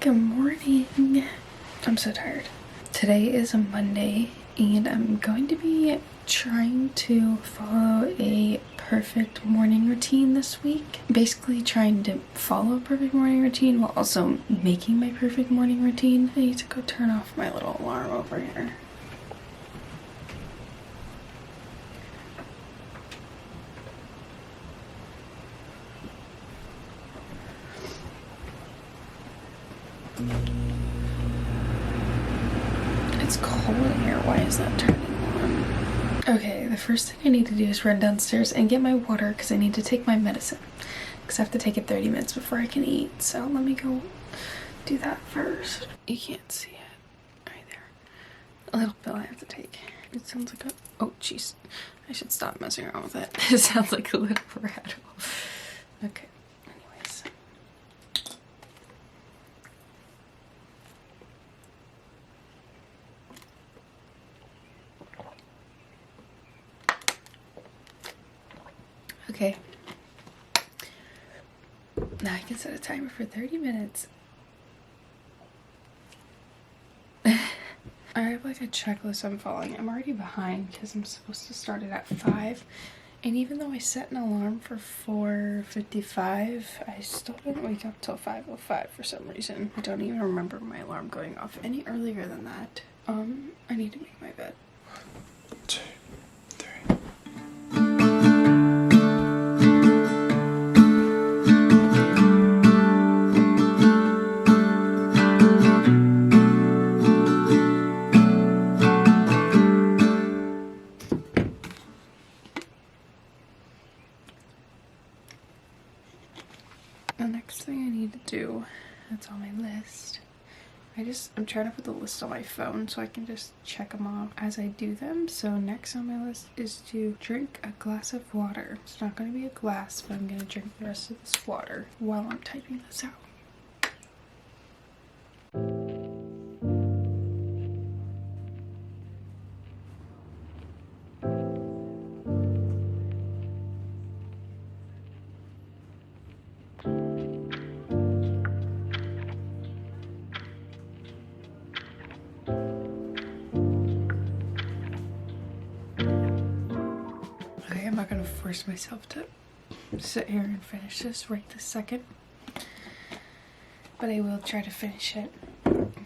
Good morning. I'm so tired. Today is a Monday and I'm going to be trying to follow a perfect morning routine this week. Basically trying to follow a perfect morning routine while also making my perfect morning routine. I need to go turn off my little alarm over here. It's cold in here. Why is that turning on? Okay, the first thing I need to do is run downstairs and get my water because I need to take my medicine. Because I have to take it 30 minutes before I can eat. So let me go do that first. You can't see it right there. A little pill I have to take. It sounds like a... Oh, jeez. I should stop messing around with it. It sounds like a little rattle. Okay. Anyways. Okay. Now I can set a timer for 30 minutes. I have like a checklist I'm following. I'm already behind because I'm supposed to start it at 5. And even though I set an alarm for 4:55, I still didn't wake up till 5:05 for some reason. I don't even remember my alarm going off any earlier than that. I need to make my bed. 1, 2, 3. The next thing I need to do, that's on my list. I'm trying to put the list on my phone so I can just check them off as I do them. So next on my list is to drink a glass of water. It's not going to be a glass, but I'm going to drink the rest of this water while I'm typing this out. I'm not going to force myself to sit here and finish this right this second, but I will try to finish it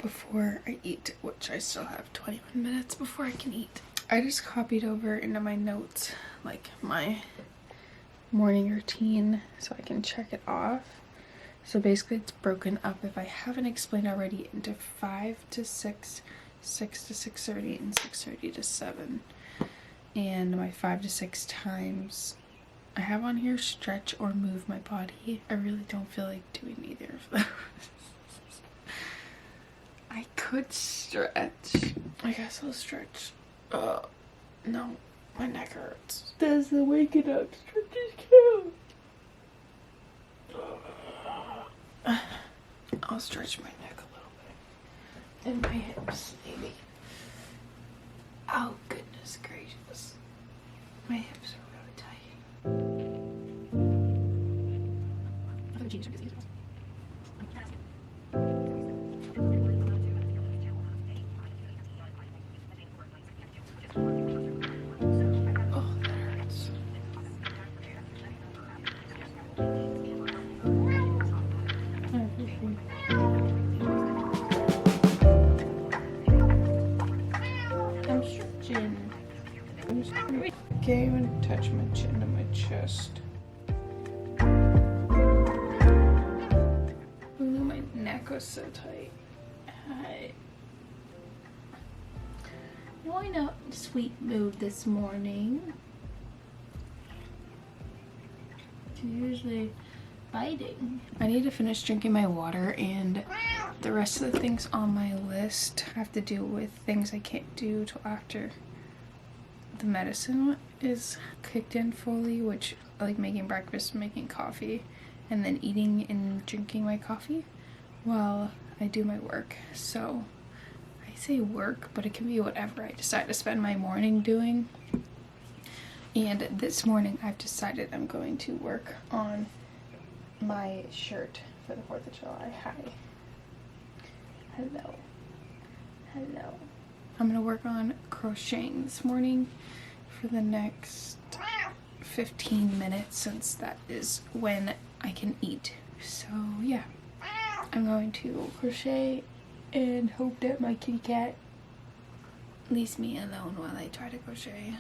before I eat, which I still have 21 minutes before I can eat. I just copied over into my notes like my morning routine so I can check it off. So basically it's broken up, if I haven't explained already, into 5 to 6, 6 to 6:30, and 6:30 to 7. And my 5 to 6 times I have on here stretch or move my body. I really don't feel like doing either of those. I could stretch. I guess I'll stretch. No, my neck hurts. Does the waking up stretches count? I'll stretch my neck a little bit. And my hips, maybe. Oh, goodness gracious. My hips are really tight. Oh, that hurts. I'm stretching. Can't even touch my chin to my chest. Ooh, my neck was so tight. Hi. Why not sweet mood this morning? She's usually biting. I need to finish drinking my water, and the rest of the things on my list have to do with things I can't do till after the medicine is kicked in fully, which like making breakfast, making coffee, and then eating and drinking my coffee while I do my work. So I say work, but it can be whatever I decide to spend my morning doing. And this morning I've decided I'm going to work on my shirt for the 4th of July. Hi. Hello. Hello. I'm gonna work on crocheting this morning for the next 15 minutes since that is when I can eat. So yeah, I'm going to crochet and hope that my kitty cat leaves me alone while I try to crochet.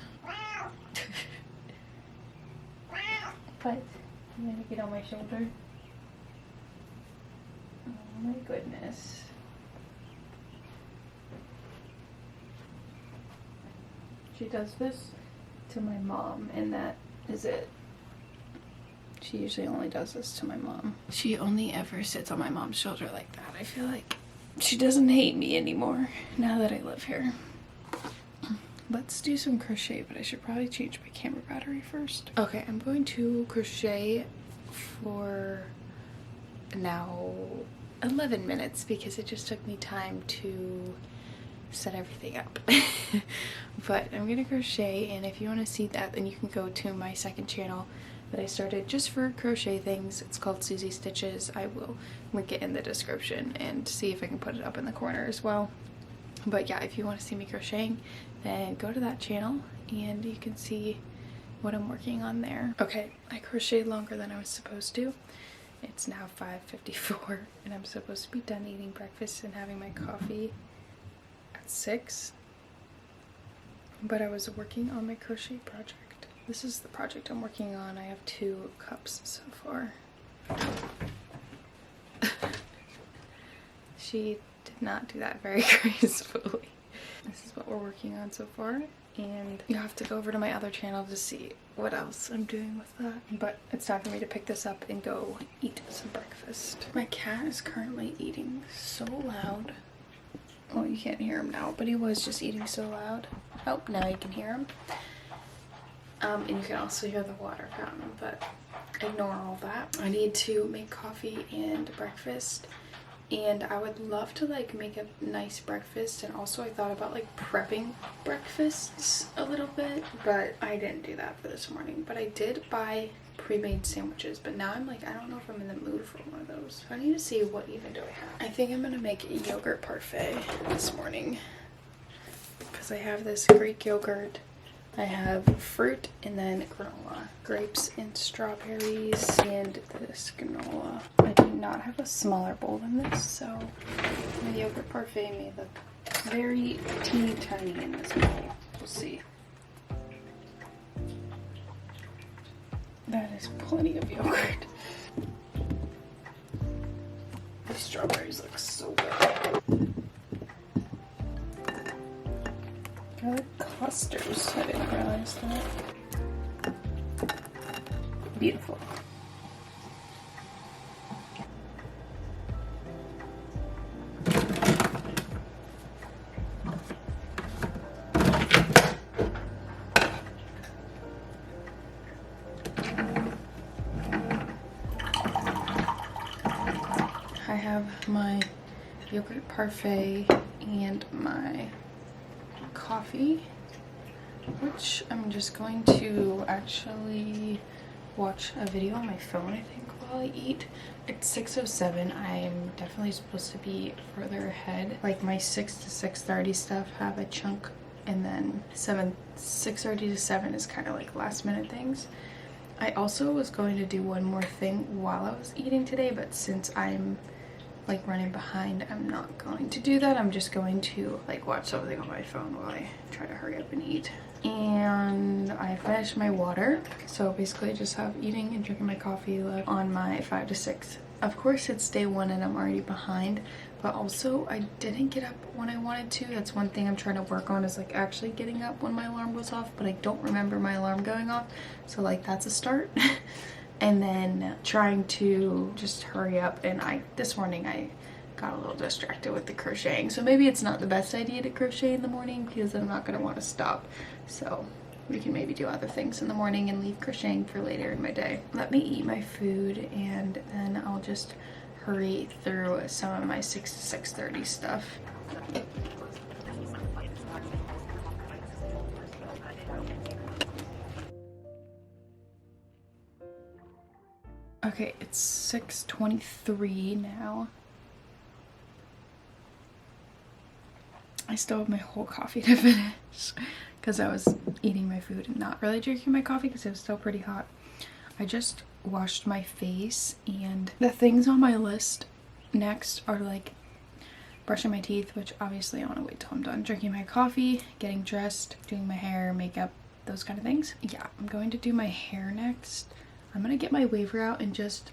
But I'm gonna get on my shoulder. Oh my goodness. She does this to my mom, and that is it. She usually only does this to my mom. She only ever sits on my mom's shoulder like that. I feel like she doesn't hate me anymore now that I live here. Let's do some crochet, but I should probably change my camera battery first. Okay, I'm going to crochet for now 11 minutes because it just took me time to set everything up. But I'm gonna crochet, and if you want to see that, then you can go to my second channel that I started just for crochet things. It's called Susie Stitches. I will link it in the description and see if I can put it up in the corner as well. But yeah, if you want to see me crocheting, then go to that channel and you can see what I'm working on there. Okay, I crocheted longer than I was supposed to. It's now 5:54 and I'm supposed to be done eating breakfast and having my coffee at 6. But I was working on my crochet project. This is the project I'm working on. I have 2 cups so far. She did not do that very gracefully. This is what we're working on so far, and you have to go over to my other channel to see what else I'm doing with that. But it's time for me to pick this up and go eat some breakfast. My cat is currently eating so loud. Well, you can't hear him now, but he was just eating so loud. Oh, now you can hear him. And you can also hear the water fountain, but ignore all that. I need to make coffee and breakfast, and I would love to like make a nice breakfast, and also I thought about like prepping breakfasts a little bit, but I didn't do that for this morning. But I did buy pre-made sandwiches, but now I'm like, I don't know if I'm in the mood for one of those. I need to see what even do I have. I think I'm gonna make a yogurt parfait this morning because I have this Greek yogurt, I have fruit, and then granola, grapes and strawberries, and this granola. I do not have a smaller bowl than this, so the yogurt parfait may look very teeny tiny in this bowl. We'll see. That is plenty of yogurt. These strawberries look so good. I like clusters. I didn't realize that. Beautiful. I have my yogurt parfait and my coffee, which I'm just going to actually watch a video on my phone, I think, while I eat. It's 6:07. I'm definitely supposed to be further ahead. Like my 6 to 6:30 stuff have a chunk, and then 6:30 to 7 is kind of like last minute things. I also was going to do one more thing while I was eating today, but since I'm like running behind, I'm not going to do that. I'm just going to like watch something on my phone while I try to hurry up and eat. And I finished my water, so basically I just have eating and drinking my coffee left on my 5 to 6. Of course it's day 1 and I'm already behind, but also I didn't get up when I wanted to. That's one thing I'm trying to work on, is like actually getting up when my alarm goes off, but I don't remember my alarm going off, so like that's a start. And then trying to just hurry up, and this morning I got a little distracted with the crocheting, so maybe it's not the best idea to crochet in the morning because I'm not going to want to stop, so we can maybe do other things in the morning and leave crocheting for later in my day. Let me eat my food and then I'll just hurry through some of my 6 to 6:30 stuff. Okay, it's 6:23 now. I still have my whole coffee to finish because I was eating my food and not really drinking my coffee because it was still pretty hot. I just washed my face, and the things on my list next are like brushing my teeth, which obviously I want to wait till I'm done, drinking my coffee, getting dressed, doing my hair, makeup, those kind of things. Yeah, I'm going to do my hair next. I'm gonna get my waver out and just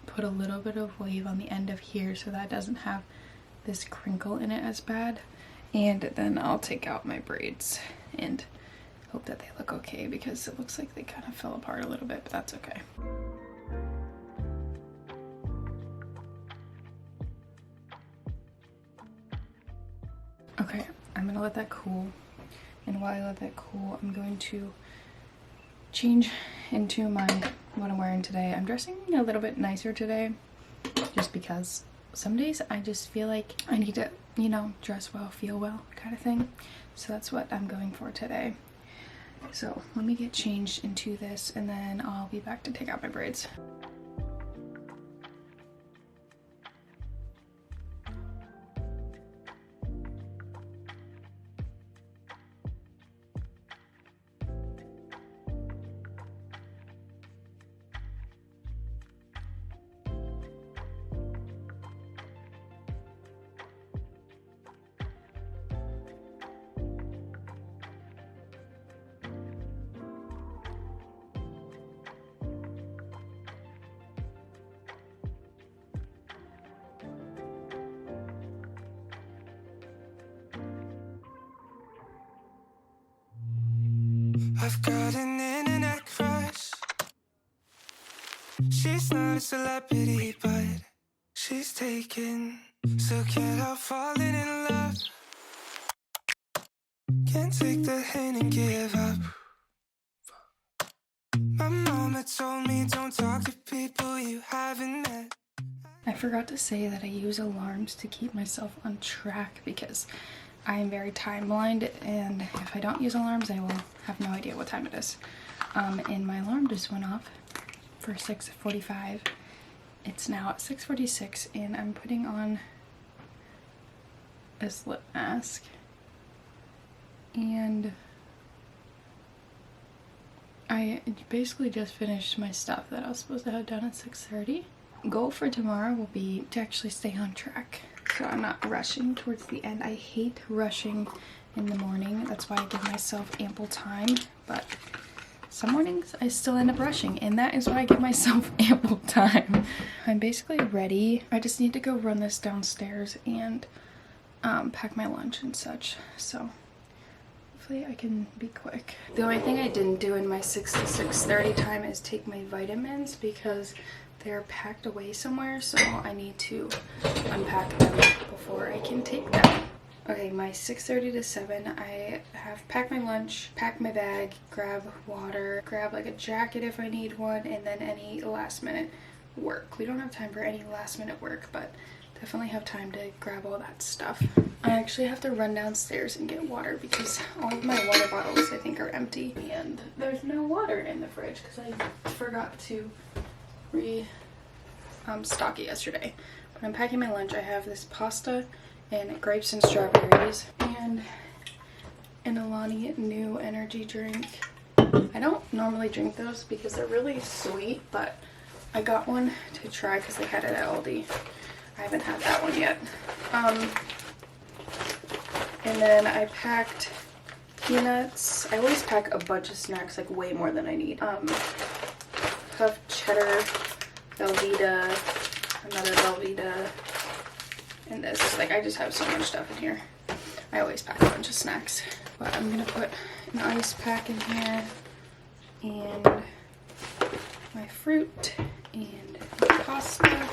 put a little bit of wave on the end of here so that doesn't have this crinkle in it as bad, and then I'll take out my braids and hope that they look okay because it looks like they kind of fell apart a little bit, but that's okay. Okay, I'm gonna let that cool, and while I let that cool, I'm going to change into what I'm wearing today. I'm dressing a little bit nicer today just because some days I just feel like I need to, you know, dress well, feel well kind of thing. So that's what I'm going for today. So let me get changed into this and then I'll be back to take out my braids. I've got an internet crush. She's not a celebrity, but she's taken. So can't help falling in love. Can't take the hint and give up. My mama told me don't talk to people you haven't met. I forgot to say that I use alarms to keep myself on track because I am very time blind, and if I don't use alarms I will have no idea what time it is. And my alarm just went off for 6:45. It's now at 6:46 and I'm putting on this lip mask, and I basically just finished my stuff that I was supposed to have done at 6:30. Goal for tomorrow will be to actually stay on track, so I'm not rushing towards the end. I hate rushing in the morning. That's why I give myself ample time, but some mornings I still end up rushing, and that is why I give myself ample time. I'm basically ready. I just need to go run this downstairs and pack my lunch and such, so hopefully I can be quick. The only thing I didn't do in my 6 to 6:30 time is take my vitamins because they're packed away somewhere, so I need to unpack them before I can take them. Okay, my 6:30 to 7, I have packed my lunch, packed my bag, grab water, grab like a jacket if I need one, and then any last minute work. We don't have time for any last minute work, but definitely have time to grab all that stuff. I actually have to run downstairs and get water because all of my water bottles I think are empty, and there's no water in the fridge because I forgot to stock it yesterday. When I'm packing my lunch, I have this pasta and grapes and strawberries and an Alani new energy drink. I don't normally drink those because they're really sweet, but I got one to try because they had it at Aldi. I haven't had that one yet. And then I packed peanuts. I always pack a bunch of snacks, like way more than I need. Puff cheddar, Velveeta, another Velveeta, and this. Like, I just have so much stuff in here. I always pack a bunch of snacks. But I'm gonna put an ice pack in here, and my fruit, and pasta.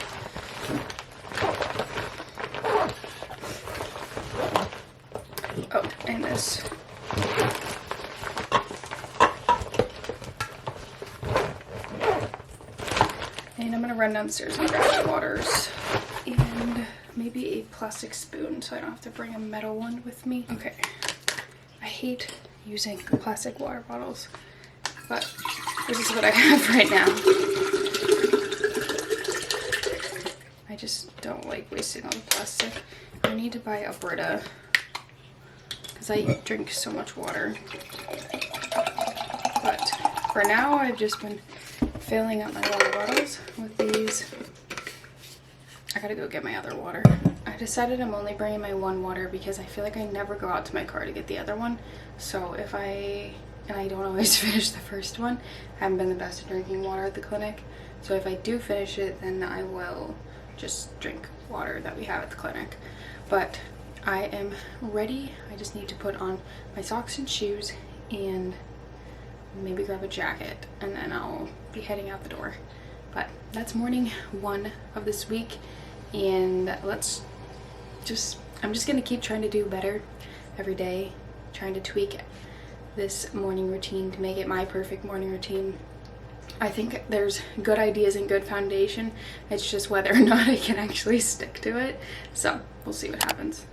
Oh, and this. And I'm gonna run downstairs and grab the waters and maybe a plastic spoon so I don't have to bring a metal one with me. Okay, I hate using plastic water bottles, but this is what I have right now. I just don't like wasting all the plastic. I need to buy a Brita because I drink so much water. But for now, I've just been filling up my water bottles with these. I gotta go get my other water. I decided I'm only bringing my one water because I feel like I never go out to my car to get the other one. So if I don't always finish the first one. I haven't been the best at drinking water at the clinic. So if I do finish it, then I will just drink water that we have at the clinic. But I am ready. I just need to put on my socks and shoes and maybe grab a jacket, and then I'll be heading out the door. But that's morning 1 of this week, and I'm just gonna keep trying to do better every day, trying to tweak this morning routine to make it my perfect morning routine. I think there's good ideas and good foundation. It's just whether or not I can actually stick to it. So we'll see what happens.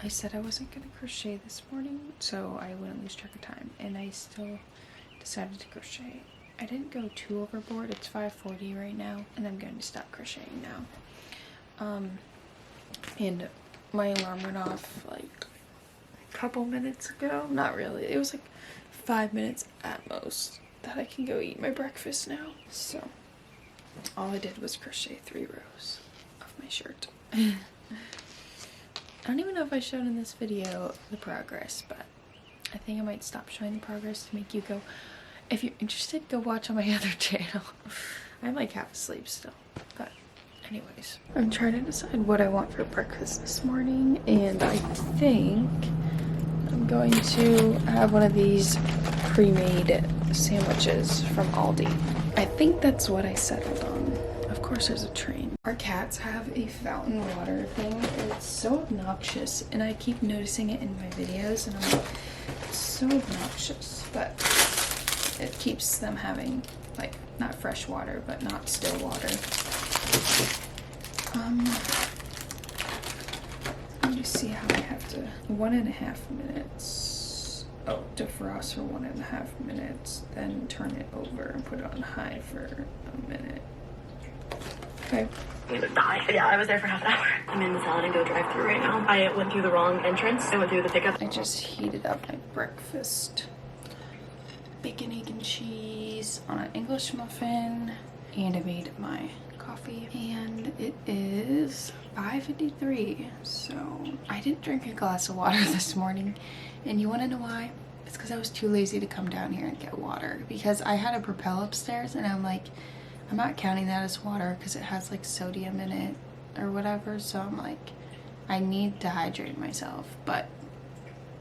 Said I wasn't gonna crochet this morning, so I wouldn't lose track of time, and I still decided to crochet. I didn't go too overboard. It's 5:40 right now, and I'm going to stop crocheting now. And my alarm went off like a couple minutes ago. Not really. It was like 5 minutes at most that I can go eat my breakfast now. So all I did was crochet 3 rows of my shirt. I don't even know if I showed in this video the progress, but I think I might stop showing the progress to make you go. If you're interested, go watch on my other channel. I'm like half asleep still, but anyways. I'm trying to decide what I want for breakfast this morning, and I think I'm going to have one of these pre-made sandwiches from Aldi. I think that's what I settled on. Of course there's a train. Our cats have a fountain water thing. It's so obnoxious, and I keep noticing it in my videos, and I'm like, it's so obnoxious, but it keeps them having, like, not fresh water, but not still water. Let me see how I have to, 1.5 minutes. Oh, defrost for 1.5 minutes, then turn it over and put it on high for a minute. Okay. Yeah, I was there for half an hour. I'm in the salad and go drive through right now. I went through the wrong entrance. I went through the pickup. I just heated up my breakfast. Bacon, egg, and cheese on an English muffin. And I made my coffee. And it is 5:53. So I didn't drink a glass of water this morning. And you want to know why? It's because I was too lazy to come down here and get water. Because I had a Propel upstairs, and I'm like, I'm not counting that as water because it has like sodium in it or whatever. So I'm like, I need to hydrate myself. But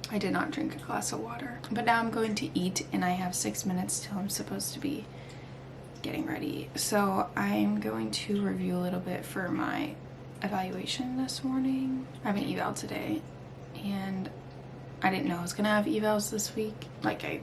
I did not drink a glass of water. But now I'm going to eat, and I have 6 minutes till I'm supposed to be getting ready. So I'm going to review a little bit for my evaluation this morning. I have an eval today, and I didn't know I was gonna have evals this week. Like, I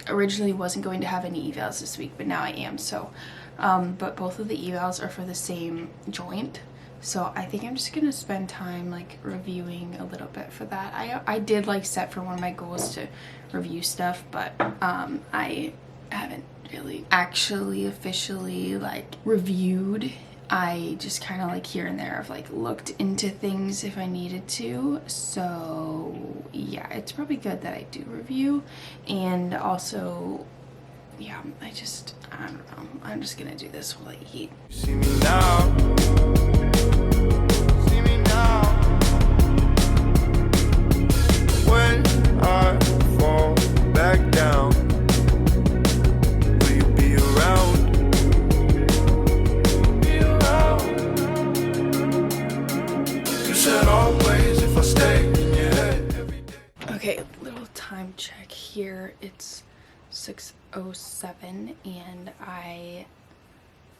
originally wasn't going to have any evals this week, but now I am. So but both of the evals are for the same joint, so I think I'm just gonna spend time like reviewing a little bit for that. I did like set for one of my goals to review stuff, but I haven't really actually officially like reviewed. I just kind of like here and there have like looked into things if I needed to. So yeah, it's probably good that I do review. And also, yeah, I don't know. I'm just gonna do this while I eat. See me now. See me now. When I fall back down, will you be around? Always if I stay in your head every day. Okay, little time check here. It's 6:07 and I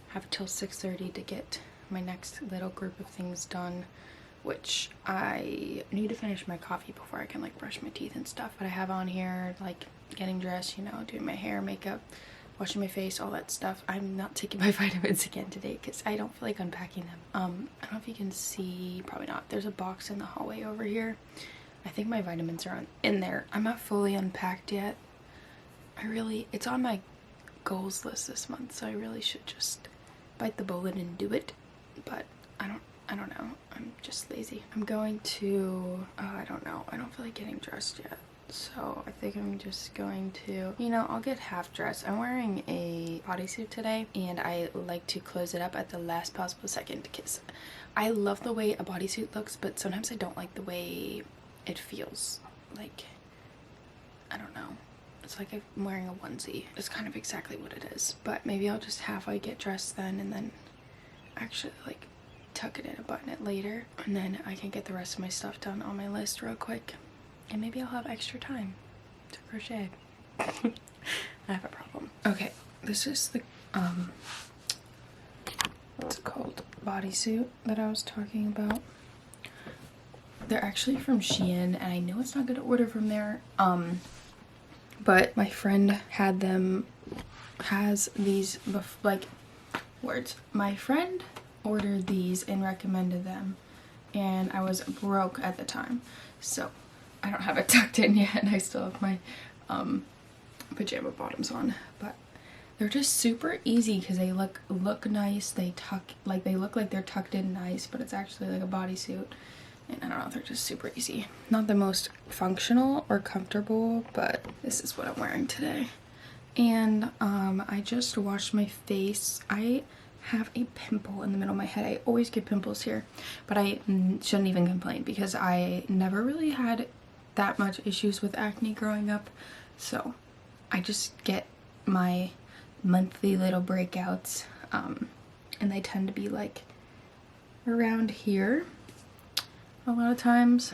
have till 6:30 to get my next little group of things done, which I need to finish my coffee before I can like brush my teeth and stuff. But I have on here like getting dressed, you know, doing my hair, makeup, washing my face, all that stuff. I'm not taking my vitamins again today because I don't feel like unpacking them. I don't know if you can see, probably not. There's a box in the hallway over here. I think my vitamins are in there. I'm not fully unpacked yet. It's on my goals list this month, so I really should just bite the bullet and do it. But I don't know. I'm just lazy. I'm going to, I don't know. I don't feel like getting dressed yet. So I think I'm just going to, you know, I'll get half dressed. I'm wearing a bodysuit today and I like to close it up at the last possible second because I love the way a bodysuit looks, but sometimes I don't like the way it feels. Like, I don't know. It's like I'm wearing a onesie. It's kind of exactly what it is. But maybe I'll just halfway get dressed then and then actually like tuck it in and button it later. And then I can get the rest of my stuff done on my list real quick. And maybe I'll have extra time to crochet. I have a problem. Okay, this is the what's it called? Bodysuit that I was talking about. They're actually from Shein, and I know it's not good to order from there. But my friend has these my friend ordered these and recommended them, and I was broke at the time, so I don't have it tucked in yet, and I still have my pajama bottoms on. But they're just super easy because they look nice. They look like they're tucked in nice, but it's actually like a bodysuit. And I don't know, they're just super easy. Not the most functional or comfortable, but this is what I'm wearing today. And I just washed my face. I have a pimple in the middle of my head. I always get pimples here, but I shouldn't even complain because I never really had that much issues with acne growing up. So I just get my monthly little breakouts, and they tend to be like around here a lot of times.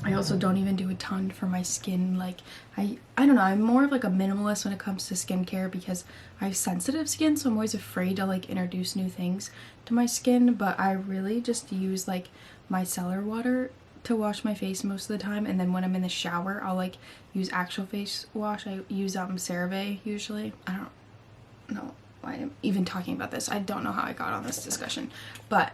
I also don't even do a ton for my skin. Like I don't know, I'm more of like a minimalist when it comes to skincare because I have sensitive skin, so I'm always afraid to like introduce new things to my skin. But I really just use like micellar water to wash my face most of the time, and then when I'm in the shower I'll like use actual face wash. I use CeraVe usually. I don't know why I'm even talking about this. I don't know how I got on this discussion, but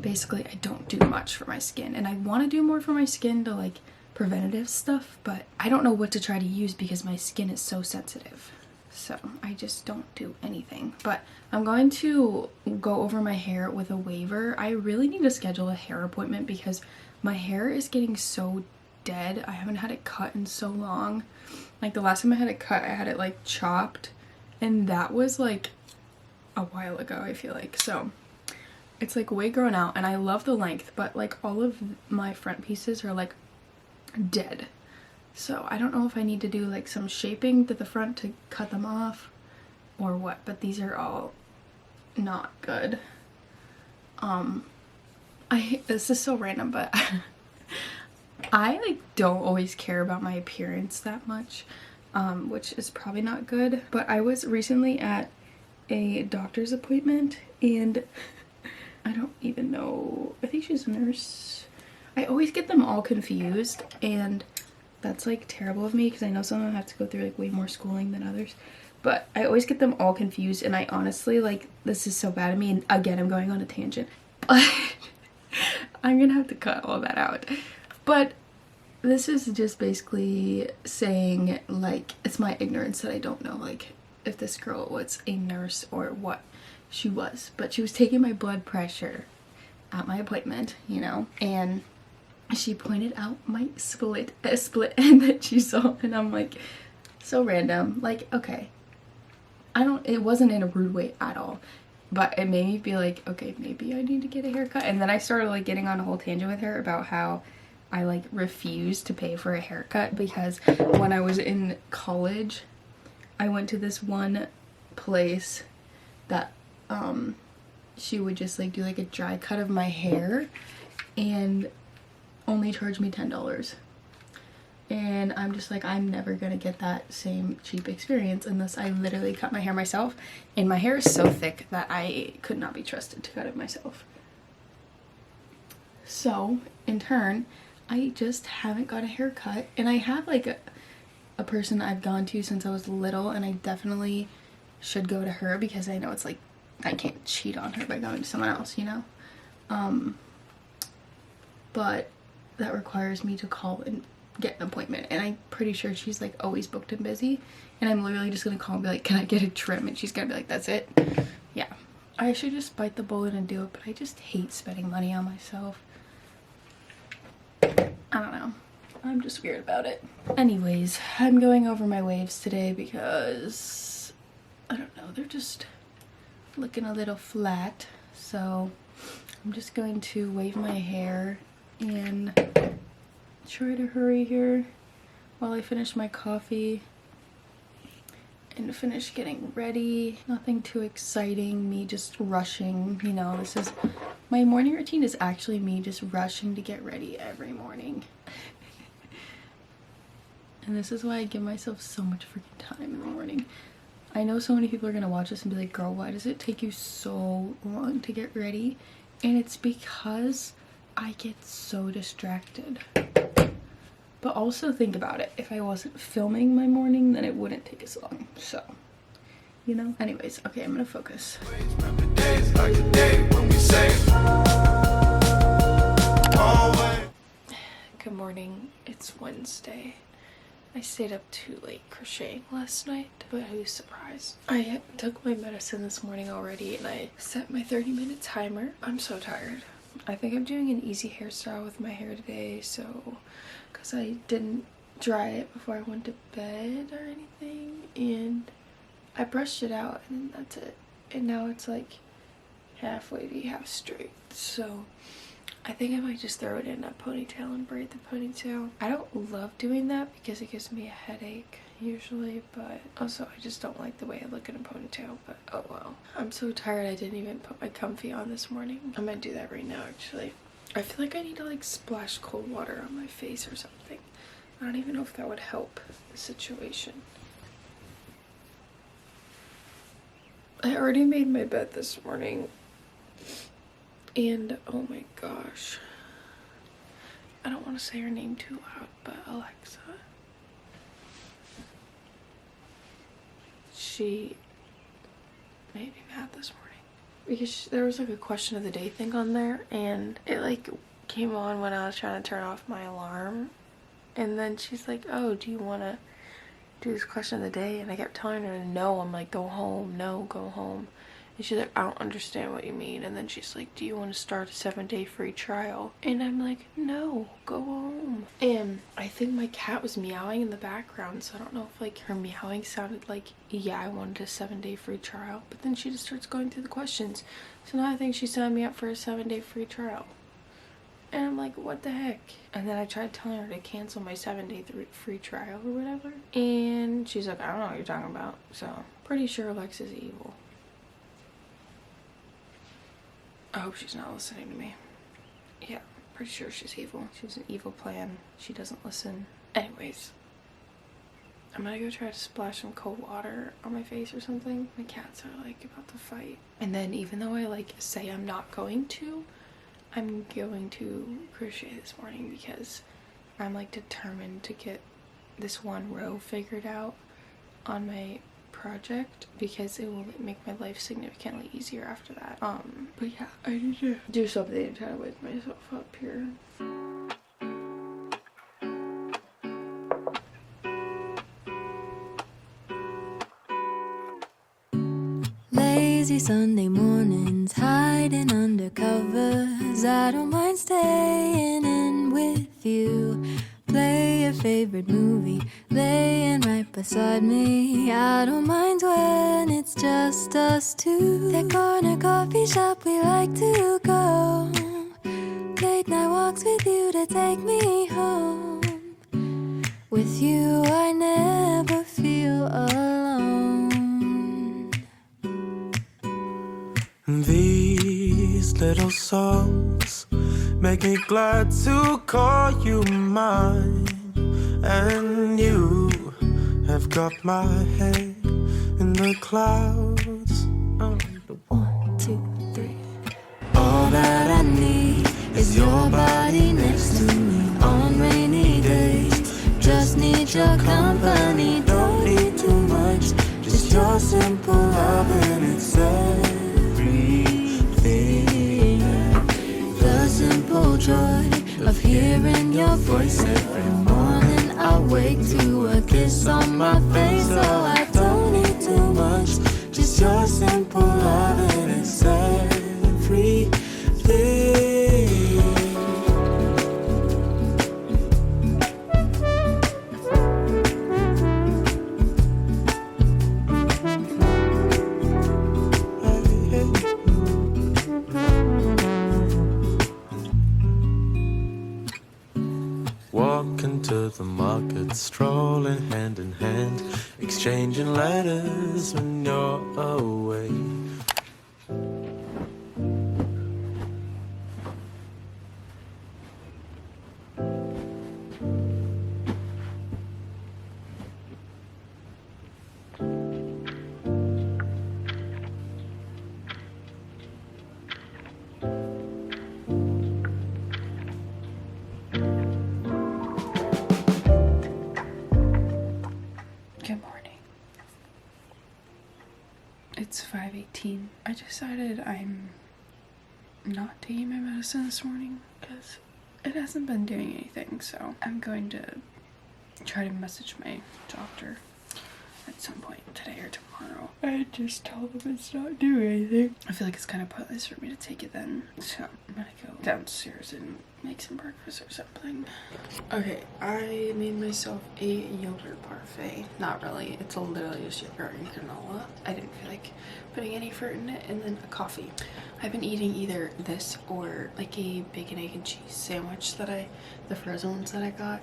basically I don't do much for my skin, and I want to do more for my skin to like preventative stuff, but I don't know what to try to use because my skin is so sensitive, so I just don't do anything. But I'm going to go over my hair with a waver. I really need to schedule a hair appointment because my hair is getting so dead. I haven't had it cut in so long. Like the last time I had it cut, I had it like chopped, and that was like a while ago, I feel like. So it's like way grown out, and I love the length, but like all of my front pieces are like dead. So I don't know if I need to do like some shaping to the front to cut them off or what, but these are all not good. This is so random, but I like don't always care about my appearance that much, which is probably not good. But I was recently at a doctor's appointment, and I don't even know, I think she's a nurse. I always get them all confused, and that's like terrible of me because I know some of them have to go through like way more schooling than others. But I always get them all confused, and I honestly, like, this is so bad of me, and again, I'm going on a tangent. I'm gonna have to cut all that out. But this is just basically saying, like, it's my ignorance that I don't know, like, if this girl was a nurse or what she was. But she was taking my blood pressure at my appointment, you know, and she pointed out my split end that she saw, and I'm like, so random. Like, okay, it wasn't in a rude way at all, but it made me feel like, okay, maybe I need to get a haircut. And then I started like getting on a whole tangent with her about how I like refused to pay for a haircut because when I was in college, I went to this one place that she would just like do like a dry cut of my hair and only charged me $10. and I'm just like, I'm never gonna get that same cheap experience unless I literally cut my hair myself, and my hair is so thick that I could not be trusted to cut it myself. So in turn, I just haven't got a haircut, and I have like a person I've gone to since I was little, and I definitely should go to her because I know it's like I can't cheat on her by going to someone else, you know? But that requires me to call and get an appointment, and I'm pretty sure she's like always booked and busy, and I'm literally just gonna call and be like, can I get a trim? And she's gonna be like, that's it. Yeah, I should just bite the bullet and do it, but I just hate spending money on myself. I don't know, I'm just weird about it. Anyways, I'm going over my waves today because I don't know, they're just looking a little flat, so I'm just going to wave my hair and try to hurry here while I finish my coffee and finish getting ready. Nothing too exciting, me just rushing, you know. This is my morning routine, is actually me just rushing to get ready every morning. And this is why I give myself so much freaking time in the morning. I know so many people are gonna watch this and be like, girl, why does it take you so long to get ready? And it's because I get so distracted. But also think about it, if I wasn't filming my morning, then it wouldn't take as long, so, you know? Anyways, okay, I'm gonna focus. Good morning, it's Wednesday. I stayed up too late crocheting last night, but who's surprised? I took my medicine this morning already, and I set my 30-minute timer. I'm so tired. I think I'm doing an easy hairstyle with my hair today, so, because I didn't dry it before I went to bed or anything, and I brushed it out, and that's it. And now it's like half wavy, half straight, so I think I might just throw it in a ponytail and braid the ponytail. I don't love doing that because it gives me a headache usually, but also I just don't like the way I look in a ponytail, but oh well. I'm so tired I didn't even put my comfy on this morning. I'm gonna do that right now actually. I feel like I need to like splash cold water on my face or something. I don't even know if that would help the situation. I already made my bed this morning. And oh my gosh, I don't want to say her name too loud, but Alexa, she made me mad this morning because there was like a question of the day thing on there, and it like came on when I was trying to turn off my alarm, and then she's like, oh, do you want to do this question of the day? And I kept telling her no. I'm like, go home, no, go home. And she's like, I don't understand what you mean. And then she's like, do you want to start a 7-day free trial? And I'm like, no, go home. And I think my cat was meowing in the background, so I don't know if like her meowing sounded like, yeah, I wanted a 7-day free trial. But then she just starts going through the questions. So now I think she's signing me up for a 7-day free trial. And I'm like, what the heck? And then I tried telling her to cancel my 7-day free trial or whatever. And she's like, I don't know what you're talking about. So pretty sure Alexa's evil. I hope she's not listening to me. Yeah, pretty sure she's evil. She has an evil plan. She doesn't listen. Anyways, I'm gonna go try to splash some cold water on my face or something. My cats are like about to fight. And then even though I like say I'm not going to, I'm going to crochet this morning because I'm like determined to get this one row figured out on my project because it will make my life significantly easier after that. But yeah, I need to do something to try to wake myself up here. Lazy Sunday mornings, hiding under covers. I don't mind staying in with you. Play your favorite movie, laying right beside me. I don't mind when it's just us two. That corner coffee shop we like to go. Late night walks with you to take me home. With you I never feel alone. These little songs make me glad to call you mine. And you have got my head in the clouds. 1, 2, 3. All that I need is your body next to me on rainy days. Just need your company, don't need too much. Just your simple love and it's everything. The simple joy of hearing your voice every morning. I wake to a kiss on my face, so I don't need too much. Just your simple love and it's everything. Walking to the market, strolling hand in hand, exchanging letters when you're away. Good morning. It's 5:18. I decided I'm not taking my medicine this morning because it hasn't been doing anything, so I'm going to try to message my doctor at some point today or tomorrow and just tell them it's not doing anything. I feel like it's kind of pointless for me to take it then, so I'm gonna go downstairs and make some breakfast or something. Okay, I made myself a yogurt parfait. Not really, it's literally just yogurt and granola. I didn't feel like putting any fruit in it, and then a coffee. I've been eating either this or like a bacon, egg, and cheese sandwich the frozen ones that I got,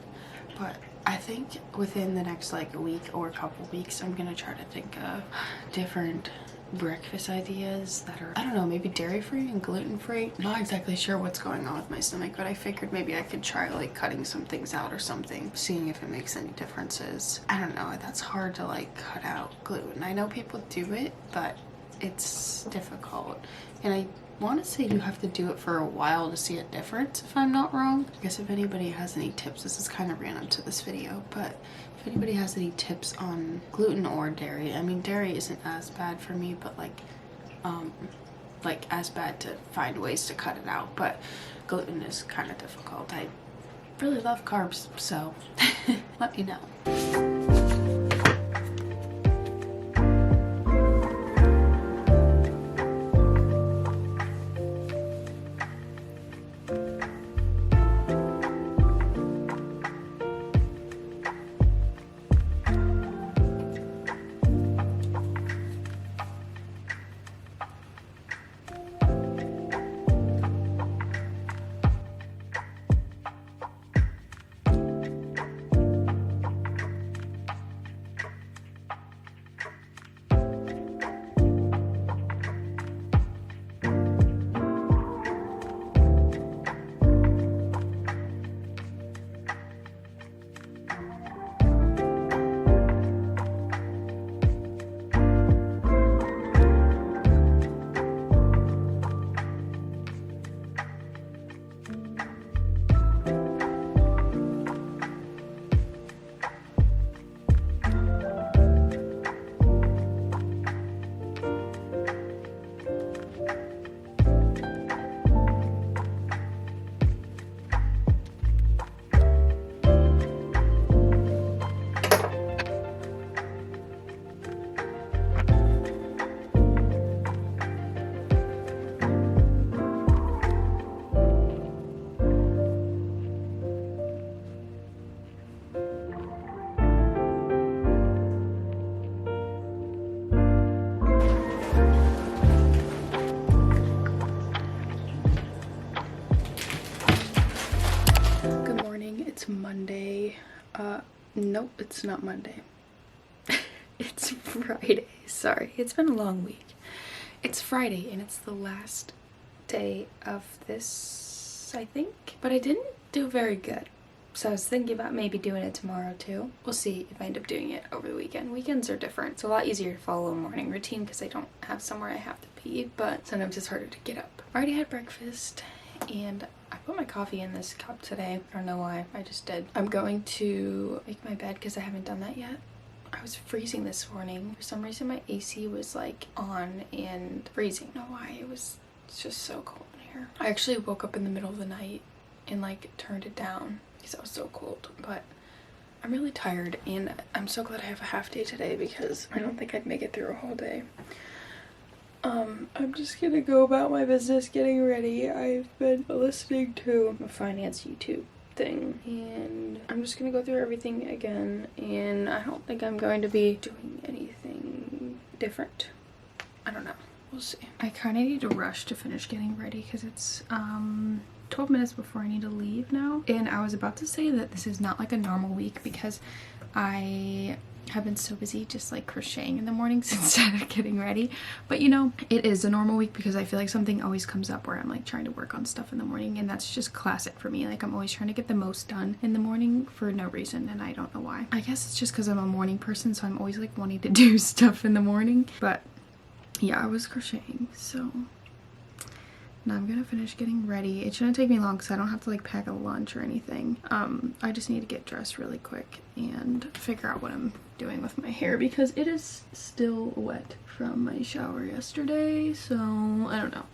but I think within the next like a week or a couple weeks, I'm gonna try to think of different breakfast ideas that are, I don't know, maybe dairy-free and gluten-free. Not exactly sure what's going on with my stomach, but I figured maybe I could try like cutting some things out or something, seeing if it makes any differences. I don't know, that's hard to like cut out gluten. I know people do it, but it's difficult. And I want to say you have to do it for a while to see a difference, if I'm not wrong. I guess if anybody has any tips, this is kind of random to this video, but if anybody has any tips on gluten or dairy, I mean dairy isn't as bad for me, but like as bad to find ways to cut it out, but gluten is kind of difficult. I really love carbs, so let me know. Monday. Nope, it's not Monday. It's Friday. Sorry, it's been a long week. It's Friday and it's the last day of this, I think. But I didn't do very good. So I was thinking about maybe doing it tomorrow too. We'll see if I end up doing it over the weekend. Weekends are different. It's a lot easier to follow a morning routine because I don't have somewhere I have to be, but sometimes it's harder to get up. I already had breakfast and I put my coffee in this cup today. I don't know why, I just did. I'm going to make my bed because I haven't done that yet. I was freezing this morning. For some reason my AC was like on and freezing. I don't know why, it's just so cold in here. I actually woke up in the middle of the night and like turned it down because I was so cold, but I'm really tired and I'm so glad I have a half day today because I don't think I'd make it through a whole day. I'm just gonna go about my business getting ready. I've been listening to a finance YouTube thing and I'm just gonna go through everything again, and I don't think I'm going to be doing anything different. I don't know, we'll see. I kind of need to rush to finish getting ready because it's 12 minutes before I need to leave now, and I was about to say that this is not like a normal week because I have been so busy just like crocheting in the mornings instead of getting ready, but you know, it is a normal week because I feel like something always comes up where I'm like trying to work on stuff in the morning, and that's just classic for me. Like I'm always trying to get the most done in the morning for no reason, and I don't know why. I guess it's just because I'm a morning person, so I'm always like wanting to do stuff in the morning. But yeah, I was crocheting, so now I'm gonna finish getting ready. It shouldn't take me long because I don't have to like pack a lunch or anything. I just need to get dressed really quick and figure out what I'm doing with my hair because it is still wet from my shower yesterday, so I don't know.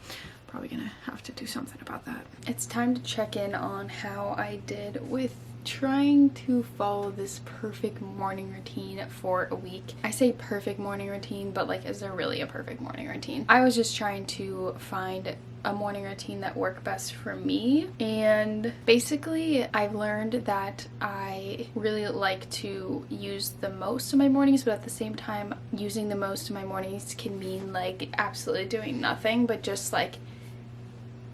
Probably gonna have to do something about that. It's time to check in on how I did with trying to follow this perfect morning routine for a week. I say perfect morning routine, but like, is there really a perfect morning routine? I was just trying to find a morning routine that worked best for me, and basically I've learned that I really like to use the most of my mornings, but at the same time using the most of my mornings can mean like absolutely doing nothing, but just like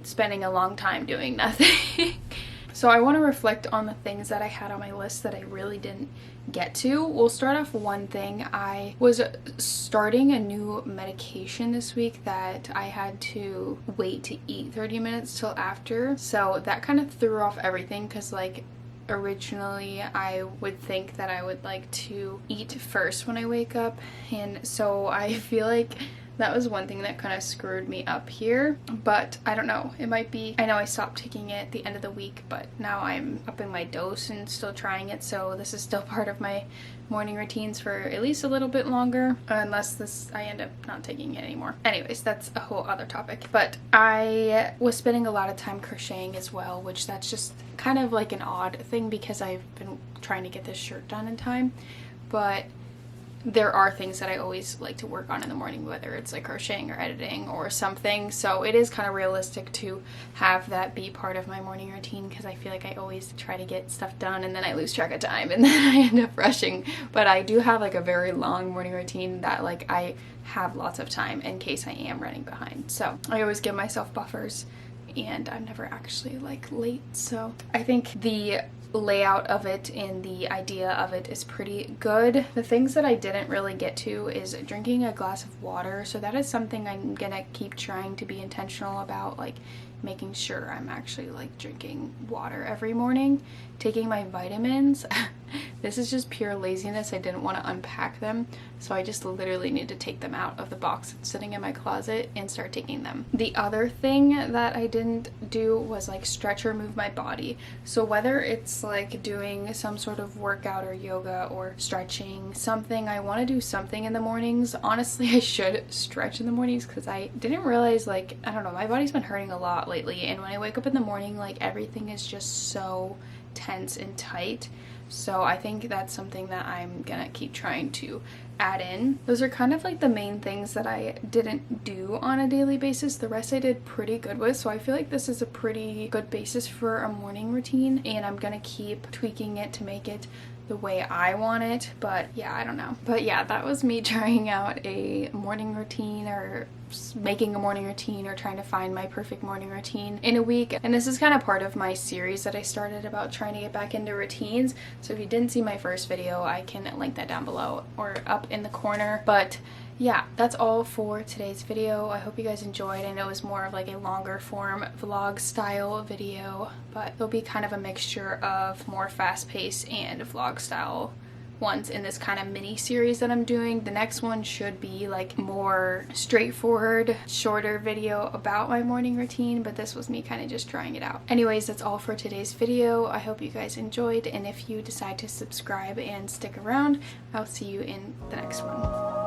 spending a long time doing nothing. So I want to reflect on the things that I had on my list that I really didn't get to. We'll start off one thing. I was starting a new medication this week that I had to wait to eat 30 minutes till after. So that kind of threw off everything because like originally I would think that I would like to eat first when I wake up, and so I feel like that was one thing that kind of screwed me up here, but I don't know, it might be, I know I stopped taking it at the end of the week, but now I'm upping my dose and still trying it, so this is still part of my morning routines for at least a little bit longer, unless I end up not taking it anymore. Anyways, that's a whole other topic. But I was spending a lot of time crocheting as well, which that's just kind of like an odd thing because I've been trying to get this shirt done in time, but there are things that I always like to work on in the morning, whether it's like crocheting or editing or something, so it is kind of realistic to have that be part of my morning routine because I feel like I always try to get stuff done and then I lose track of time and then I end up rushing. But I do have like a very long morning routine that like I have lots of time in case I am running behind, so I always give myself buffers and I'm never actually like late. So I think the layout of it and the idea of it is pretty good. The things that I didn't really get to is drinking a glass of water, so that is something I'm gonna keep trying to be intentional about, like making sure I'm actually like drinking water every morning, taking my vitamins. This is just pure laziness. I didn't want to unpack them, so I just literally need to take them out of the box that's sitting in my closet and start taking them. The other thing that I didn't do was like stretch or move my body. So whether it's like doing some sort of workout or yoga or stretching, something, I want to do something in the mornings. Honestly, I should stretch in the mornings because I didn't realize, like, I don't know, my body's been hurting a lot lately, and when I wake up in the morning, like everything is just so tense and tight. So I think that's something that I'm gonna keep trying to add in. Those are kind of like the main things that I didn't do on a daily basis. The rest I did pretty good with, so I feel like this is a pretty good basis for a morning routine, and I'm gonna keep tweaking it to make it the way I want it. But yeah, I don't know. But yeah, that was me trying out a morning routine, or making a morning routine, or trying to find my perfect morning routine in a week. And this is kind of part of my series that I started about trying to get back into routines. So if you didn't see my first video, I can link that down below or up in the corner. But yeah, that's all for today's video. I hope you guys enjoyed. I know it was more of like a longer form vlog style video, but it'll be kind of a mixture of more fast-paced and vlog style ones in this kind of mini series that I'm doing. The next one should be like more straightforward, shorter video about my morning routine, but this was me kind of just trying it out. Anyways, that's all for today's video. I hope you guys enjoyed, and if you decide to subscribe and stick around, I'll see you in the next one.